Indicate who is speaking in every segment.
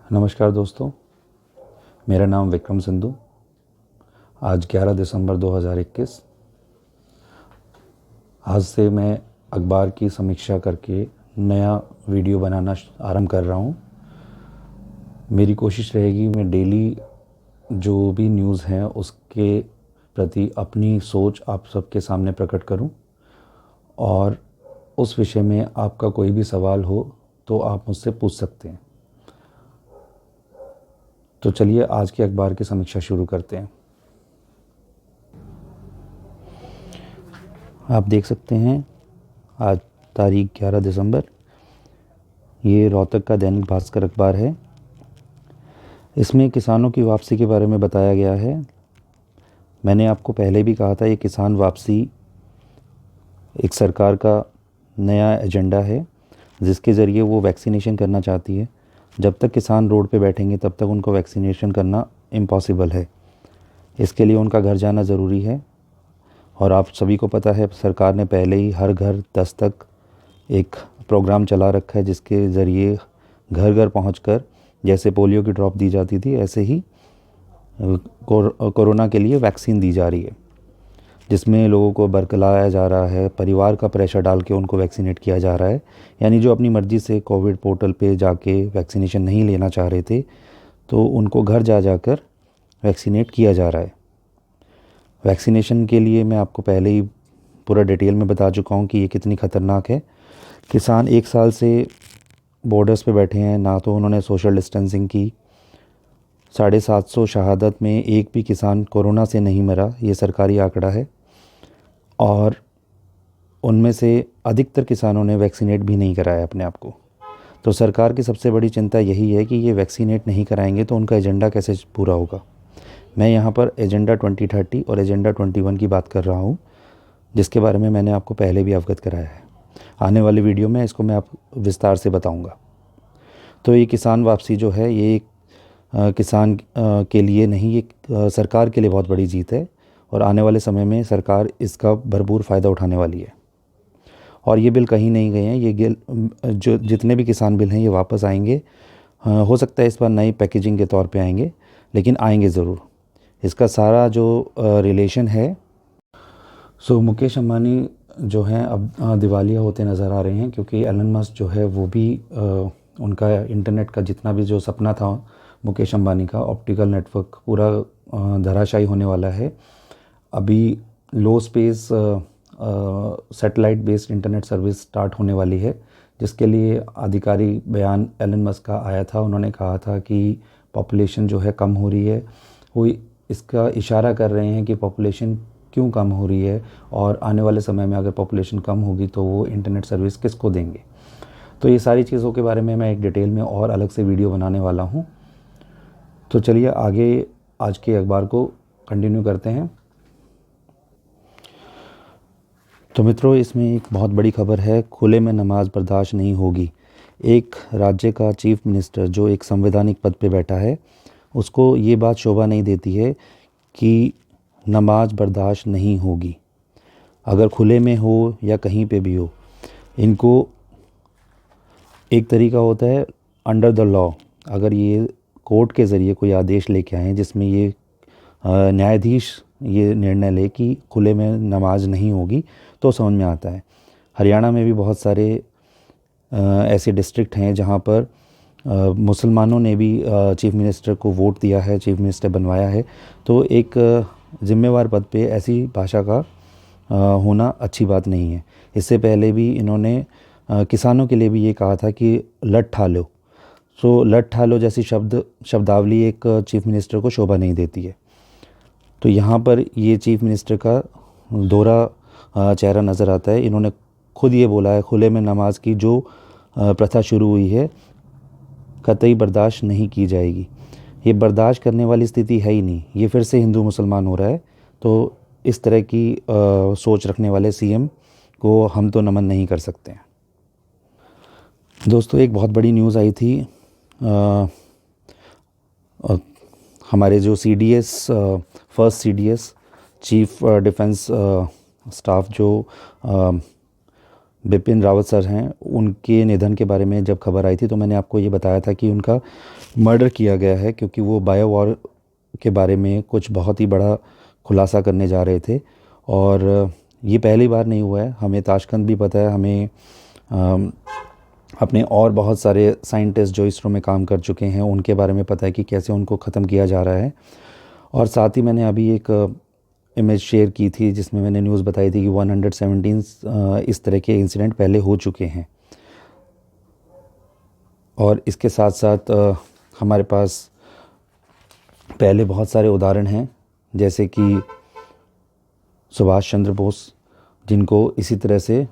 Speaker 1: नमस्कार दोस्तों, मेरा नाम विक्रम सिंधु। आज 11 दिसंबर 2021। आज से मैं अखबार की समीक्षा करके नया वीडियो बनाना आरंभ कर रहा हूँ। मेरी कोशिश रहेगी मैं डेली जो भी न्यूज़ हैं उसके प्रति अपनी सोच आप सबके सामने प्रकट करूँ, और उस विषय में आपका कोई भी सवाल हो तो आप मुझसे पूछ सकते हैं। तो चलिए आज के अखबार की समीक्षा शुरू करते हैं। आप देख सकते हैं आज तारीख 11 दिसंबर, ये रोहतक का दैनिक भास्कर अखबार है। इसमें किसानों की वापसी के बारे में बताया गया है। मैंने आपको पहले भी कहा था, ये किसान वापसी एक सरकार का नया एजेंडा है जिसके ज़रिए वो वैक्सीनेशन करना चाहती है। जब तक किसान रोड पे बैठेंगे तब तक उनको वैक्सीनेशन करना इम्पॉसिबल है। इसके लिए उनका घर जाना ज़रूरी है। और आप सभी को पता है, सरकार ने पहले ही हर घर दस्तक एक प्रोग्राम चला रखा है जिसके ज़रिए घर घर पहुंचकर जैसे पोलियो की ड्रॉप दी जाती थी, ऐसे ही कोरोना के लिए वैक्सीन दी जा रही है, जिसमें लोगों को बरकलाया जा रहा है, परिवार का प्रेशर डाल के उनको वैक्सीनेट किया जा रहा है। यानी जो अपनी मर्ज़ी से कोविड पोर्टल पे जाके वैक्सीनेशन नहीं लेना चाह रहे थे तो उनको घर जा जाकर वैक्सीनेट किया जा रहा है। वैक्सीनेशन के लिए मैं आपको पहले ही पूरा डिटेल में बता चुका हूँ कि ये कितनी ख़तरनाक है। किसान 1 साल से बॉर्डर्स पे बैठे हैं, ना तो उन्होंने सोशल डिस्टेंसिंग की। 750 शहादत में एक भी किसान कोरोना से नहीं मरा, ये सरकारी आंकड़ा है। और उनमें से अधिकतर किसानों ने वैक्सीनेट भी नहीं कराया अपने आप को। तो सरकार की सबसे बड़ी चिंता यही है कि ये वैक्सीनेट नहीं कराएंगे तो उनका एजेंडा कैसे पूरा होगा। मैं यहाँ पर एजेंडा 2030 और एजेंडा 21 की बात कर रहा हूँ, जिसके बारे में मैंने आपको पहले भी अवगत कराया है। आने वाली वीडियो में इसको मैं आप विस्तार से बताऊँगा। तो ये किसान वापसी जो है, ये एक किसान के लिए नहीं, ये सरकार के लिए बहुत बड़ी जीत है। और आने वाले समय में सरकार इसका भरपूर फ़ायदा उठाने वाली है। और ये बिल कहीं नहीं गए हैं, ये जो जितने भी किसान बिल हैं ये वापस आएंगे। हो सकता है इस बार नई पैकेजिंग के तौर पे आएंगे, लेकिन आएंगे ज़रूर। इसका सारा जो रिलेशन है, मुकेश अंबानी जो हैं अब दिवालिया होते नज़र आ रहे हैं, क्योंकि एलन मस्क जो है वो भी उनका इंटरनेट का जितना भी जो सपना था मुकेश अंबानी का, ऑप्टिकल नेटवर्क, पूरा धराशायी होने वाला है। अभी लो space satellite based internet service start होने वाली है, जिसके लिए आधिकारिक बयान एलन मस्क का आया था। उन्होंने कहा था कि पॉपुलेशन जो है कम हो रही है। वो इसका इशारा कर रहे हैं कि पॉपुलेशन क्यों कम हो रही है, और आने वाले समय में अगर पॉपुलेशन कम होगी तो वो इंटरनेट सर्विस किसको देंगे। तो ये सारी चीज़ों के बारे में मैं एक डिटेल में और अलग से वीडियो बनाने वाला हूँ। तो चलिए आगे आज के अखबार को कंटिन्यू करते हैं। तो मित्रों, इसमें एक बहुत बड़ी खबर है, खुले में नमाज बर्दाश्त नहीं होगी। एक राज्य का चीफ मिनिस्टर जो एक संवैधानिक पद पे बैठा है, उसको ये बात शोभा नहीं देती है कि नमाज बर्दाश्त नहीं होगी, अगर खुले में हो या कहीं पे भी हो। इनको एक तरीका होता है अंडर द लॉ, अगर ये कोर्ट के ज़रिए कोई आदेश लेके आए जिसमें ये न्यायाधीश ये निर्णय ले कि खुले में नमाज नहीं होगी, तो समझ में आता है। हरियाणा में भी बहुत सारे ऐसे डिस्ट्रिक्ट हैं जहाँ पर मुसलमानों ने भी चीफ मिनिस्टर को वोट दिया है, चीफ मिनिस्टर बनवाया है। तो एक ज़िम्मेवार पद पे ऐसी भाषा का होना अच्छी बात नहीं है। इससे पहले भी इन्होंने किसानों के लिए भी ये कहा था कि लठ ठा लो। लठ ठा लो जैसी शब्दावली एक चीफ मिनिस्टर को शोभा नहीं देती है। तो यहाँ पर ये चीफ मिनिस्टर का दोहरा चेहरा नज़र आता है। इन्होंने खुद ये बोला है, खुले में नमाज की जो प्रथा शुरू हुई है कतई बर्दाश्त नहीं की जाएगी। ये बर्दाश्त करने वाली स्थिति है ही नहीं, ये फिर से हिंदू मुसलमान हो रहा है। तो इस तरह की सोच रखने वाले सीएम को हम तो नमन नहीं कर सकते हैं। दोस्तों, एक बहुत बड़ी न्यूज़ आई थी, हमारे जो CDS first CDS chief defence staff जो बिपिन रावत सर हैं, उनके निधन के बारे में जब खबर आई थी तो मैंने आपको ये बताया था कि उनका मर्डर किया गया है, क्योंकि वो बायो वॉर के बारे में कुछ बहुत ही बड़ा खुलासा करने जा रहे थे। और ये पहली बार नहीं हुआ है, हमें ताशकंद भी पता है, हमें अपने और बहुत सारे साइंटिस्ट जो इसरो में काम कर चुके हैं उनके बारे में पता है कि कैसे उनको ख़त्म किया जा रहा है। और साथ ही मैंने अभी एक इमेज शेयर की थी जिसमें मैंने न्यूज़ बताई थी कि 117 इस तरह के इंसिडेंट पहले हो चुके हैं। और इसके साथ साथ हमारे पास पहले बहुत सारे उदाहरण हैं, जैसे कि सुभाष चंद्र बोस, जिनको इसी तरह से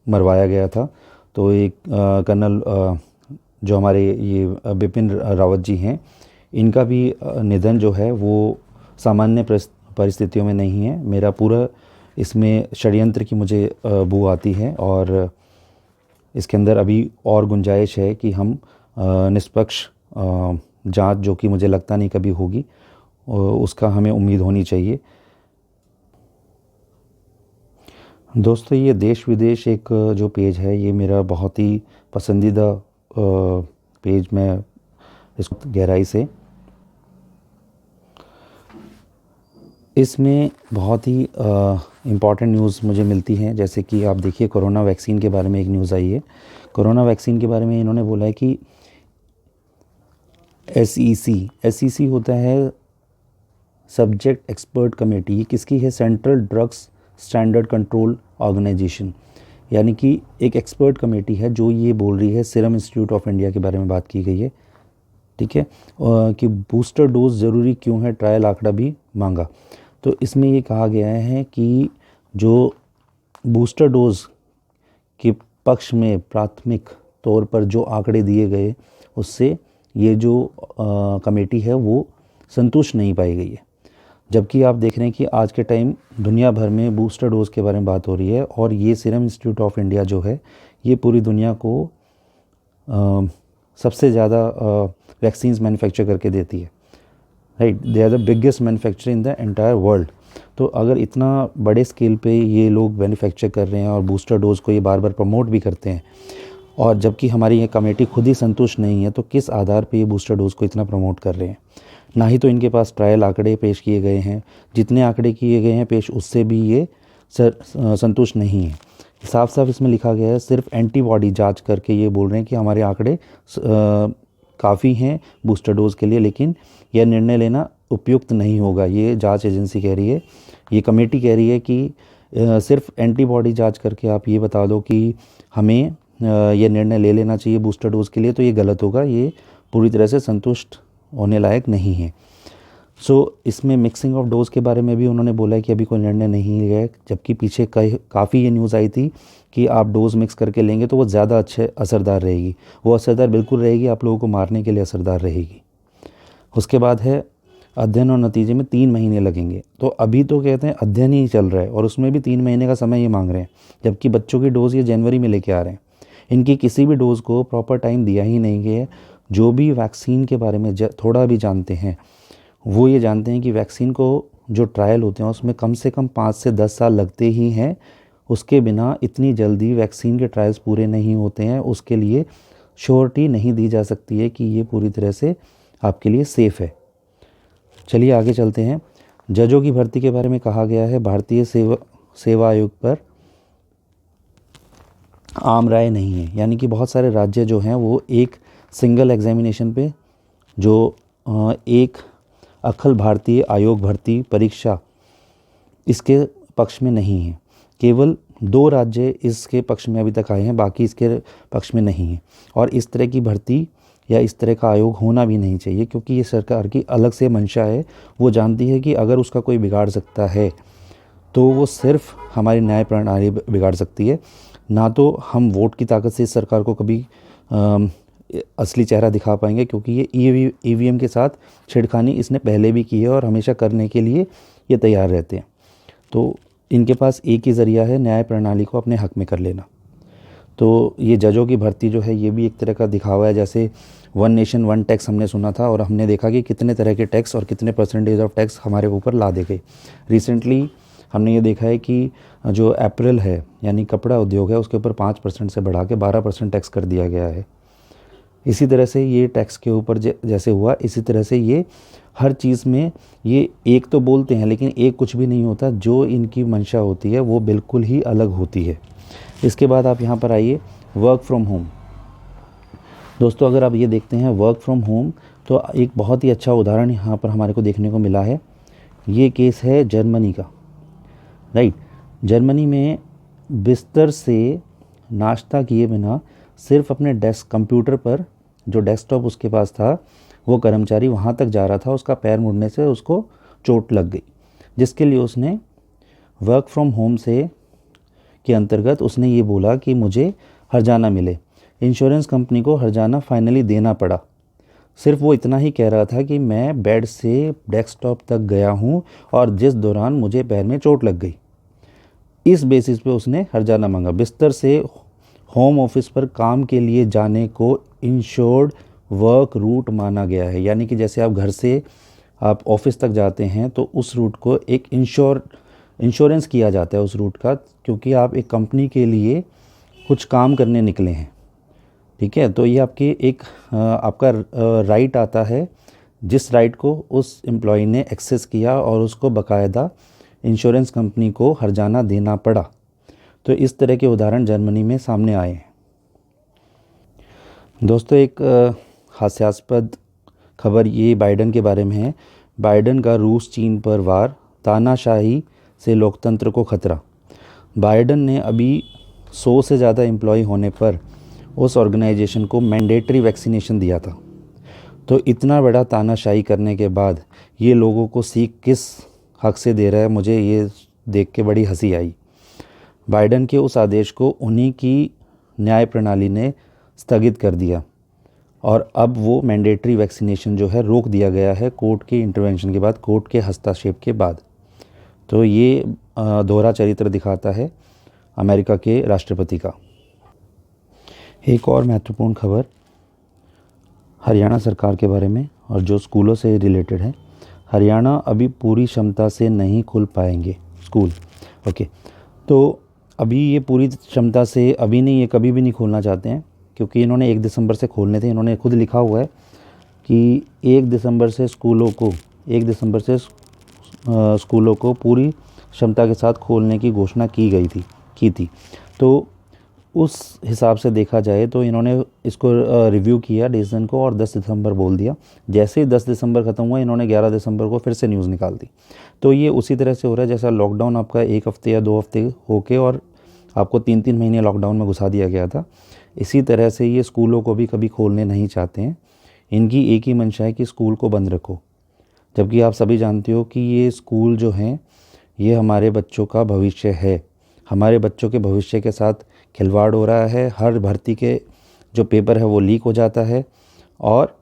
Speaker 1: मरवाया गया था। तो एक कर्नल जो हमारे ये बिपिन रावत जी हैं, इनका भी निधन जो है वो सामान्य परिस्थितियों में नहीं है। मेरा पूरा इसमें षड्यंत्र की मुझे बू आती है, और इसके अंदर अभी और गुंजाइश है कि हम निष्पक्ष जांच, जो कि मुझे लगता नहीं कभी होगी, उसका हमें उम्मीद होनी चाहिए। दोस्तों, ये देश विदेश एक जो पेज है ये मेरा बहुत ही पसंदीदा पेज, मैं इसको गहराई से इसमें बहुत ही इम्पॉर्टेंट न्यूज़ मुझे मिलती हैं। जैसे कि आप देखिए, कोरोना वैक्सीन के बारे में एक न्यूज़ आई है। कोरोना वैक्सीन के बारे में इन्होंने बोला है कि SEC होता है सब्जेक्ट एक्सपर्ट कमेटी। ये किसकी है? Central drugs standard control organisation, यानी कि एक एक्सपर्ट कमेटी है जो ये बोल रही है, सीरम इंस्टीट्यूट ऑफ इंडिया के बारे में बात की गई है, ठीक है, कि बूस्टर डोज ज़रूरी क्यों है, ट्रायल आंकड़ा भी मांगा। तो इसमें ये कहा गया है कि जो बूस्टर डोज के पक्ष में प्राथमिक तौर पर जो आंकड़े दिए गए, उससे ये जो कमेटी है वो संतुष्ट नहीं पाई गई है। जबकि आप देख रहे हैं कि आज के टाइम दुनिया भर में बूस्टर डोज के बारे में बात हो रही है, और ये सीरम इंस्टीट्यूट ऑफ इंडिया जो है ये पूरी दुनिया को सबसे ज़्यादा वैक्सीन्स मैन्युफैक्चर करके देती है, right. They are the biggest manufacture in the entire world. तो अगर इतना बड़े स्केल पे ये लोग मैन्युफैक्चर कर रहे हैं और बूस्टर डोज को ये बार बार प्रमोट भी करते हैं, और जबकि हमारी ये कमेटी खुद ही संतुष्ट नहीं है, तो किस आधार पे ये बूस्टर डोज को इतना प्रमोट कर रहे हैं? ना ही तो इनके पास ट्रायल आंकड़े पेश किए गए हैं, जितने आंकड़े किए गए हैं पेश, उससे भी ये संतुष्ट नहीं है। साफ साफ इसमें लिखा गया है, सिर्फ एंटीबॉडी जांच करके ये बोल रहे हैं कि हमारे आंकड़े काफ़ी हैं बूस्टर डोज़ के लिए, लेकिन यह निर्णय लेना उपयुक्त नहीं होगा। ये जांच एजेंसी कह रही है, ये कमेटी कह रही है कि सिर्फ एंटीबॉडी जांच करके आप ये बता दो कि हमें ये निर्णय ले लेना चाहिए बूस्टर डोज़ के लिए, तो ये गलत होगा, ये पूरी तरह से संतुष्ट होने लायक नहीं है। इसमें मिक्सिंग ऑफ डोज के बारे में भी उन्होंने बोला है कि अभी कोई निर्णय नहीं लिया है, जबकि पीछे काफ़ी ये न्यूज़ आई थी कि आप डोज मिक्स करके लेंगे तो वो ज़्यादा अच्छे असरदार रहेगी। वो असरदार बिल्कुल रहेगी, आप लोगों को मारने के लिए असरदार रहेगी। उसके बाद है अध्ययन और नतीजे में 3 महीने लगेंगे। तो अभी तो कहते हैं अध्ययन ही चल रहा है और उसमें भी 3 महीने का समय ये मांग रहे हैं, जबकि बच्चों की डोज़ ये जनवरी में लेके आ रहे हैं। इनकी किसी भी डोज़ को प्रॉपर टाइम दिया ही नहीं गया है। जो भी वैक्सीन के बारे में थोड़ा भी जानते हैं वो ये जानते हैं कि वैक्सीन को जो ट्रायल होते हैं उसमें कम से कम 5 से 10 साल लगते ही हैं। उसके बिना इतनी जल्दी वैक्सीन के ट्रायल्स पूरे नहीं होते हैं। उसके लिए श्योरिटी नहीं दी जा सकती है कि ये पूरी तरह से आपके लिए सेफ़ है। चलिए आगे चलते हैं। जजों की भर्ती के बारे में कहा गया है, भारतीय सेवा आयोग पर आम राय नहीं है, यानी कि बहुत सारे राज्य जो हैं वो एक सिंगल एग्जामिनेशन पे जो एक अखिल भारतीय आयोग भर्ती परीक्षा इसके पक्ष में नहीं है। केवल 2 राज्य इसके पक्ष में अभी तक आए हैं, बाकी इसके पक्ष में नहीं है। और इस तरह की भर्ती या इस तरह का आयोग होना भी नहीं चाहिए, क्योंकि ये सरकार की अलग से मंशा है। वो जानती है कि अगर उसका कोई बिगाड़ सकता है तो वो सिर्फ हमारी न्याय प्रणाली बिगाड़ सकती है, ना तो हम वोट की ताकत से इस सरकार को कभी असली चेहरा दिखा पाएंगे, क्योंकि ये EVM के साथ छेड़खानी इसने पहले भी की है और हमेशा करने के लिए ये तैयार रहते हैं। तो इनके पास एक ही ज़रिया है न्याय प्रणाली को अपने हक में कर लेना। तो ये जजों की भर्ती जो है ये भी एक तरह का दिखावा है। जैसे 1 नेशन 1 टैक्स हमने सुना था और हमने देखा कि कितने तरह के टैक्स और कितने % ऑफ टैक्स हमारे ऊपर ला दे गए। रिसेंटली हमने ये देखा है कि जो अप्रैल है यानी कपड़ा उद्योग है उसके ऊपर 5% से बढ़ा के 12% टैक्स कर दिया गया है। इसी तरह से ये टैक्स के ऊपर जैसे हुआ, इसी तरह से ये हर चीज़ में ये एक तो बोलते हैं लेकिन एक कुछ भी नहीं होता। जो इनकी मंशा होती है वो बिल्कुल ही अलग होती है। इसके बाद आप यहाँ पर आइए, वर्क फ्रॉम होम। दोस्तों अगर आप ये देखते हैं वर्क फ्रॉम होम, तो एक बहुत ही अच्छा उदाहरण यहाँ पर हमारे को देखने को मिला है। ये केस है जर्मनी का, राइट। जर्मनी में बिस्तर से नाश्ता किए बिना सिर्फ अपने डेस्क कंप्यूटर पर, जो डेस्कटॉप उसके पास था, वो कर्मचारी वहाँ तक जा रहा था, उसका पैर मुड़ने से उसको चोट लग गई, जिसके लिए उसने वर्क फ्रॉम होम से के अंतर्गत उसने ये बोला कि मुझे हर्जाना मिले। इंश्योरेंस कंपनी को हर्जाना फाइनली देना पड़ा। सिर्फ वो इतना ही कह रहा था कि मैं बेड से डेस्कटॉप तक गया हूँ और जिस दौरान मुझे पैर में चोट लग गई। इस बेसिस पे उसने हर्जाना मांगा। बिस्तर से होम ऑफिस पर काम के लिए जाने को इंश्योर्ड वर्क रूट माना गया है। यानी कि जैसे आप घर से आप ऑफिस तक जाते हैं तो उस रूट को एक इंश्योरेंस किया जाता है उस रूट का, क्योंकि आप एक कंपनी के लिए कुछ काम करने निकले हैं, ठीक है। तो ये आपके एक आपका राइट आता है, जिस राइट को उस एम्प्लॉय ने एक्सेस किया और उसको बाकायदा इंश्योरेंस कंपनी को हर्जाना देना पड़ा। तो इस तरह के उदाहरण जर्मनी में सामने आए हैं। दोस्तों एक हास्यास्पद खबर ये बाइडन के बारे में है। बाइडन का रूस चीन पर वार, तानाशाही से लोकतंत्र को खतरा। बाइडन ने अभी 100 से ज़्यादा एम्प्लॉय होने पर उस ऑर्गेनाइजेशन को मैंडेटरी वैक्सीनेशन दिया था। तो इतना बड़ा तानाशाही करने के बाद ये लोगों को सीख किस हक से दे रहा है, मुझे ये देख के बड़ी हंसी आई। बाइडन के उस आदेश को उन्हीं की न्याय प्रणाली ने स्थगित कर दिया और अब वो मैंडेटरी वैक्सीनेशन जो है रोक दिया गया है कोर्ट के इंटरवेंशन के बाद, कोर्ट के हस्तक्षेप के बाद। तो ये दोहरा चरित्र दिखाता है अमेरिका के राष्ट्रपति का। एक और महत्वपूर्ण खबर हरियाणा सरकार के बारे में और जो स्कूलों से रिलेटेड है। हरियाणा अभी पूरी क्षमता से नहीं खुल पाएंगे स्कूल, ओके। तो अभी ये पूरी क्षमता से अभी नहीं, ये कभी भी नहीं खोलना चाहते हैं, क्योंकि इन्होंने 1 दिसंबर से खोलने थे। इन्होंने खुद लिखा हुआ है कि 1 दिसंबर से स्कूलों को पूरी क्षमता के साथ खोलने की घोषणा की थी। तो उस हिसाब से देखा जाए तो इन्होंने इसको रिव्यू किया डिसीजन को और 10 दिसंबर बोल दिया। जैसे ही 10 दिसंबर ख़त्म हुआ, इन्होंने 11 दिसंबर को फिर से न्यूज़ निकाल दी। तो ये उसी तरह से हो रहा है जैसा लॉकडाउन आपका 1 हफ्ते या 2 हफ्ते होके और आपको 3-3 महीने लॉकडाउन में घुसा दिया गया था। इसी तरह से ये स्कूलों को भी कभी खोलने नहीं चाहते हैं। इनकी एक ही मंशा है कि स्कूल को बंद रखो, जबकि आप सभी जानते हो कि ये स्कूल जो हैं ये हमारे बच्चों का भविष्य है। हमारे बच्चों के भविष्य के साथ खिलवाड़ हो रहा है। हर भर्ती के जो पेपर है वो लीक हो जाता है और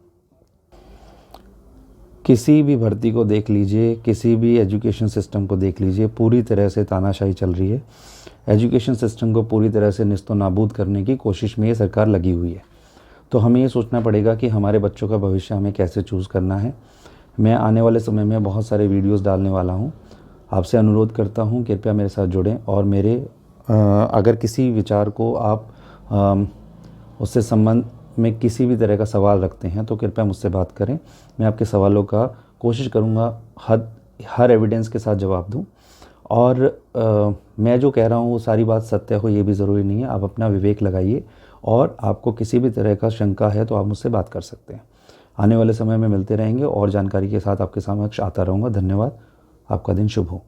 Speaker 1: किसी भी भर्ती को देख लीजिए, किसी भी एजुकेशन सिस्टम को देख लीजिए, पूरी तरह से तानाशाही चल रही है। एजुकेशन सिस्टम को पूरी तरह से निस्तो नाबूद करने की कोशिश में ये सरकार लगी हुई है। तो हमें ये सोचना पड़ेगा कि हमारे बच्चों का भविष्य हमें कैसे चूज़ करना है। मैं आने वाले समय में बहुत सारे वीडियोस डालने वाला हूँ। आपसे अनुरोध करता हूँ कृपया मेरे साथ जुड़ें और मेरे अगर किसी विचार को आप उससे संबंध में किसी भी तरह का सवाल रखते हैं तो कृपया मुझसे बात करें। मैं आपके सवालों का कोशिश करूँगा हर एविडेंस के साथ जवाब दूँ। और मैं जो कह रहा हूँ वो सारी बात सत्य हो ये भी ज़रूरी नहीं है। आप अपना विवेक लगाइए और आपको किसी भी तरह का शंका है तो आप मुझसे बात कर सकते हैं। आने वाले समय में मिलते रहेंगे और जानकारी के साथ आपके समक्ष आता रहूँगा। धन्यवाद। आपका दिन शुभ हो।